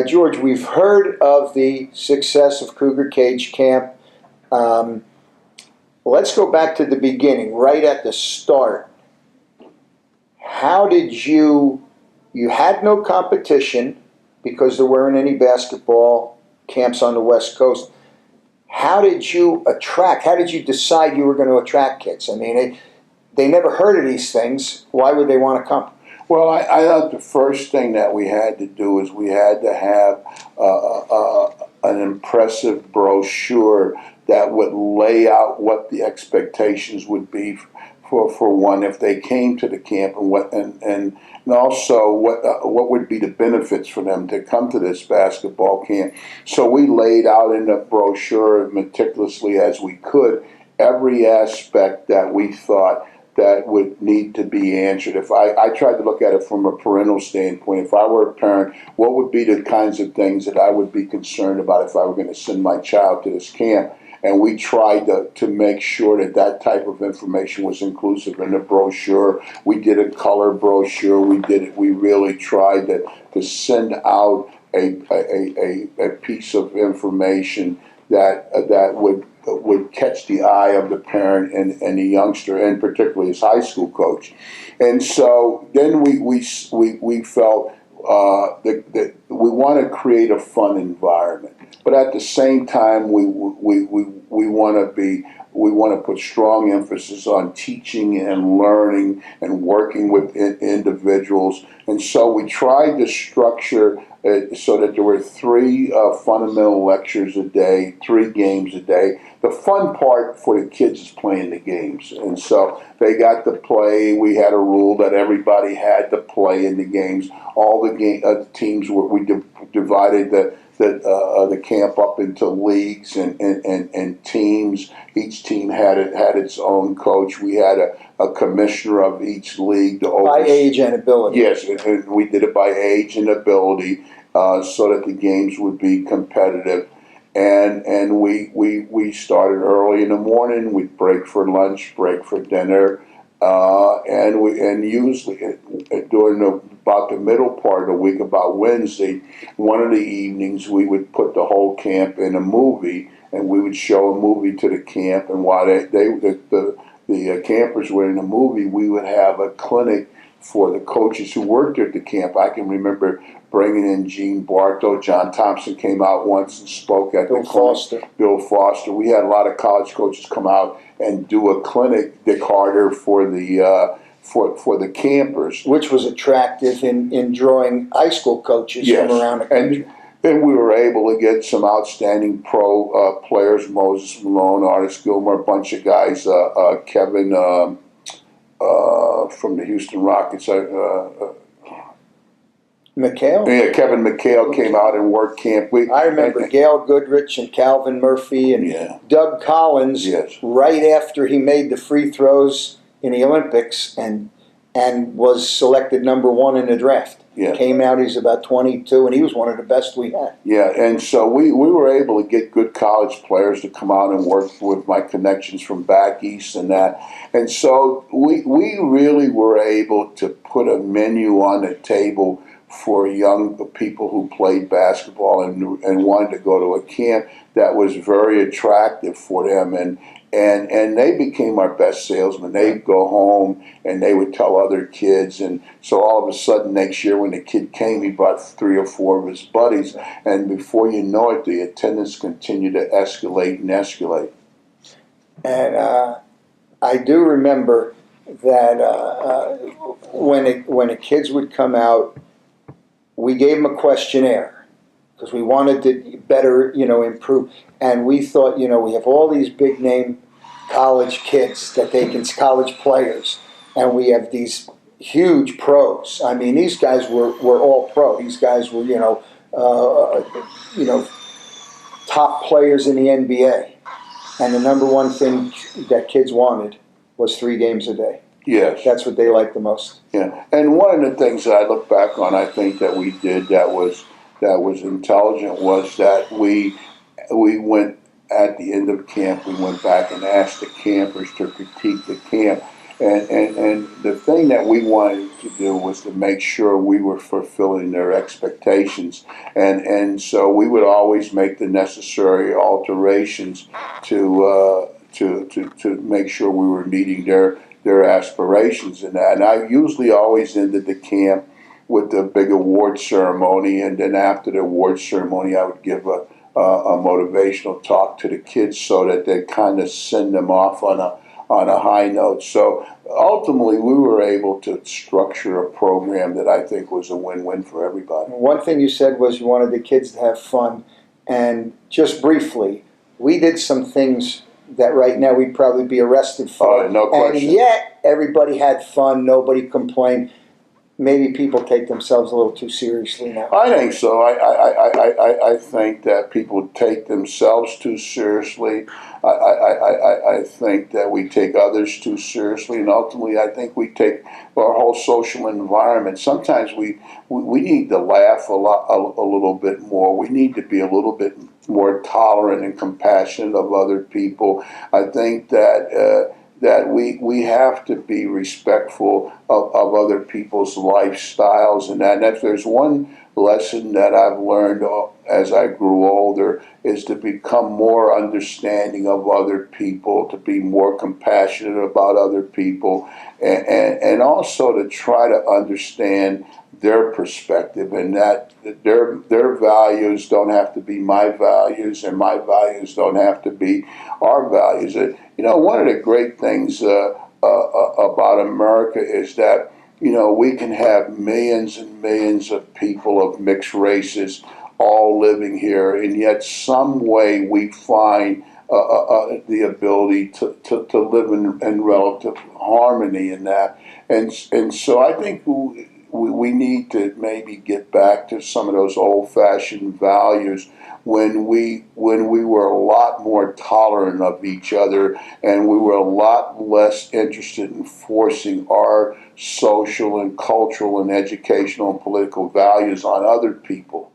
George, we've heard of the success of Cougar Cage Camp. Let's go back to the beginning, right at the start. How did you had no competition because there weren't any basketball camps on the West Coast. How did you decide you were going to attract kids? I mean, they never heard of these things. Why would they want to come? Well, I thought the first thing that we had to do is we had to have an impressive brochure that would lay out what the expectations would be for one if they came to the camp, and also what would be the benefits for them to come to this basketball camp. So we laid out in the brochure meticulously as we could every aspect that we thought that would need to be answered. If I tried to look at it from a parental standpoint, if I were a parent, what would be the kinds of things that I would be concerned about if I were going to send my child to this camp? And we tried to make sure that type of information was inclusive in the brochure. We did a color brochure. We really tried to send out a piece of information that would catch the eye of the parent and the youngster, and particularly his high school coach. And so then we felt that we want to create a fun environment, but at the same time we want to put strong emphasis on teaching and learning and working with individuals. And so we tried to structure so that there were 3 fundamental lectures a day, 3 games a day. The fun part for the kids is playing the games. And so they got to play. We had a rule that everybody had to play in the games. All the teams we divided the camp up into leagues and teams. Each team had its own coach. We had a commissioner of each league. By age and ability. Yes, and we did it by age and ability so that the games would be competitive. And we started early in the morning. We'd break for lunch, break for dinner, and usually during about the middle part of the week, about Wednesday, one of the evenings, we would put the whole camp in a movie, and we would show a movie to the camp. And while the campers were in the movie, we would have a clinic for the coaches who worked at the camp. I can remember bringing in Gene Bartow. John Thompson came out once and spoke at the clinic. Bill Foster. We had a lot of college coaches come out and do a clinic, Dick Harder, for the campers. Which was attractive in drawing high school coaches from around the country. And then we were able to get some outstanding pro players, Moses Malone, Artis Gilmore, a bunch of guys, Kevin from the Houston Rockets, McHale? Yeah, Kevin McHale came out and worked camp. I remember Gail Goodrich and Calvin Murphy and Doug Collins right after he made the free throws in the Olympics and was selected number 1 in the draft. Yeah. Came out, he's about 22, and he was one of the best we had. Yeah, and so we were able to get good college players to come out and work with my connections from back east and that. And so we really were able to put a menu on the table for young people who played basketball and wanted to go to a camp that was very attractive for them. And they became our best salesmen. They'd go home and they would tell other kids. And so all of a sudden next year when the kid came, he brought 3 or 4 of his buddies. And before you know it, the attendance continued to escalate and escalate. And I do remember that when the kids would come out, we gave them a questionnaire because we wanted to better, improve. And we thought, we have all these big name college kids college players, and we have these huge pros. I mean, these guys were all pro. These guys were, top players in the NBA. And the number one thing that kids wanted was 3 games a day. Yes. That's what they liked the most. Yeah. And one of the things that I look back on, I think that we did that was intelligent was that we went at the end of camp, we went back and asked the campers to critique the camp. And the thing that we wanted to do was to make sure we were fulfilling their expectations. And so we would always make the necessary alterations to make sure we were meeting their aspirations and that. And I usually always ended the camp with the big award ceremony, and then after the award ceremony, I would give a motivational talk to the kids so that they kind of send them off on a high note. So ultimately, we were able to structure a program that I think was a win-win for everybody. One thing you said was you wanted the kids to have fun, and just briefly, we did some things that right now we'd probably be arrested for. No question. And yet, everybody had fun, nobody complained. Maybe people take themselves a little too seriously now. I think so. I think that people take themselves too seriously. I think that we take others too seriously, and ultimately, I think we take our whole social environment. Sometimes we need to laugh a little bit more. We need to be a little bit more tolerant and compassionate of other people. I think that we have to be respectful of other people's lifestyles, and that. And if there's one lesson that I've learned as I grew older, is to become more understanding of other people, to be more compassionate about other people, and also to try to understand their perspective, and that their values don't have to be my values, and my values don't have to be our values. You know, one of the great things about America is that, you know, we can have millions and millions of people of mixed races all living here, and yet some way we find the ability to live in relative harmony in that. And so I think we need to maybe get back to some of those old-fashioned values when we were a lot more tolerant of each other, and we were a lot less interested in forcing our social and cultural and educational and political values on other people.